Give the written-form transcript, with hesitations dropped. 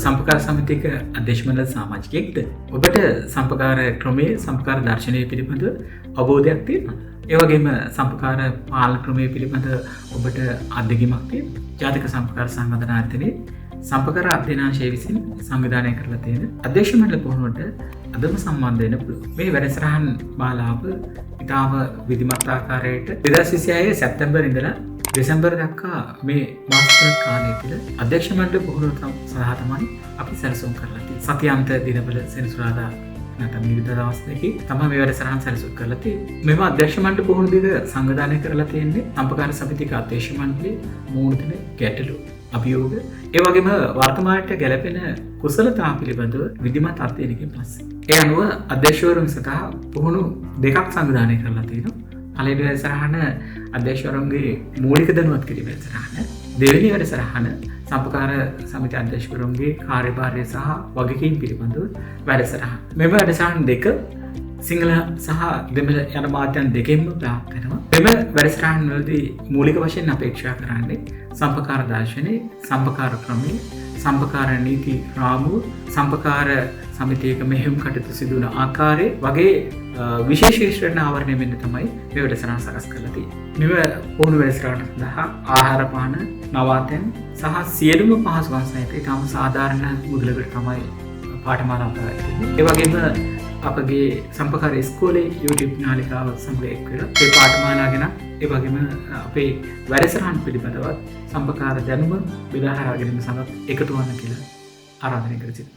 සම්පකාර සමිතික අධ්‍යක්ෂ මණ්ඩල සමාජිකයෙක්ද? ඔබට සම්පකාර ක්‍රමයේ සම්පකාර දර්ශනය පිළිබඳ අවබෝධයක් තියෙනවද? ඒ වගේම සම්පකාර පාලන ක්‍රමයේ පිළිබඳ ඔබට අත්දැකීමක් තියෙනවද? ජාතික සම්පකාර සංවර්ධනායතනයේ සම්පකාර අධ්‍යයනාංශය විසින් සංවිධානය කරලා තියෙන අධ්‍යක්ෂ මණ්ඩල පුහුණුවට අදම සම්බන්ධ වෙන්න පුළුවන්. මේ වැඩසටහන් මාලාව ඉතාම විධිමත් ආකාරයට 2026 සැප්තැම්බර් ඉඳලා දෙසැම්බර් දක්වා මේ මාස තුනක කාලය තුළ අධ්‍යක්ෂ මණ්ඩල පුහුණුව සඳහා තමයි අපි සැලසුම් කරලා තියෙන්නේ. සතියාන්ත දිනවල සෙනසුරාදා නැත්නම් විවිධ දවස් දෙකේ තමයි මේ වැඩසටහන සැලසුම් කරලා තියෙන්නේ. මෙම අධ්‍යක්ෂ මණ්ඩල පුහුණුව දෙක සංවිධානය කරලා තියෙන්නේ සම්පකාර සමිතික අධ්‍යක්ෂ මණ්ඩලයේ මූලික ගැටලු අභියෝග ඒ වගේම වර්තමානයට ගැලපෙන කුසලතා පිළිබඳව විධිමත් අධ්‍යයනයකින් පස්සේ. ඒ අනුව අධ්‍යක්ෂවරුන් සඳහා පුහුණු දෙකක් සංවිධානය කරලා තියෙනවා. පළවෙනි වැඩසටහන අධ්‍යක්ෂවරුන්ගේ මූලික දැනුවත් කිරීම වැඩසටහන. දෙවෙනි වැඩසටහන සම්පකාර සමිති අධ්‍යක්ෂවරුන්ගේ කාර්යභාරය සහ වගකීම් පිළිබඳව වැඩසටහන. මෙම වැඩසටහන් දෙක සිංහල සහ දෙමළ යන මාධ්‍යයන් දෙකෙන්ම ප්‍රාප්ත වෙනවා. මෙම වැඩසටහන් වලදී මූලික වශයෙන් අපේක්ෂා කරන්නේ සම්පකාර දර්ශනයේ, සම්පකාර ක්‍රමයේ, සම්පකාර නීති රාමුව, සම්පකාර සමිතියක මෙහෙයුම් කටයුතු සිදු වන ආකාරය වගේ විශේෂීකරණ ආවරණය වෙන්න තමයි මේ වැඩසටහන සකස් කරලා තියෙන්නේ. මෙව පුහුණු වැඩසටහන සඳහා ආහාර පාන, නවාතැන් සහ සියලුම පහසුකම් සහිත ඉතාම සාධාරණ මුදලකට තමයි පාඨමාලාව පැවැත්වෙන්නේ. ඒ වගේම අපගේ සම්පකාර ඉස්කෝලේ YouTube නාලිකාව සමග එක් වෙලා මේ පාඨමාලා ගැන ඒ වගේම අපේ වැඩසටහන් පිළිබඳව සම්පකාර දැනුම බෙදා හදා ගැනීම සඳහා එකතු වන්න කියලා ආරාධනා කර සිටිනවා.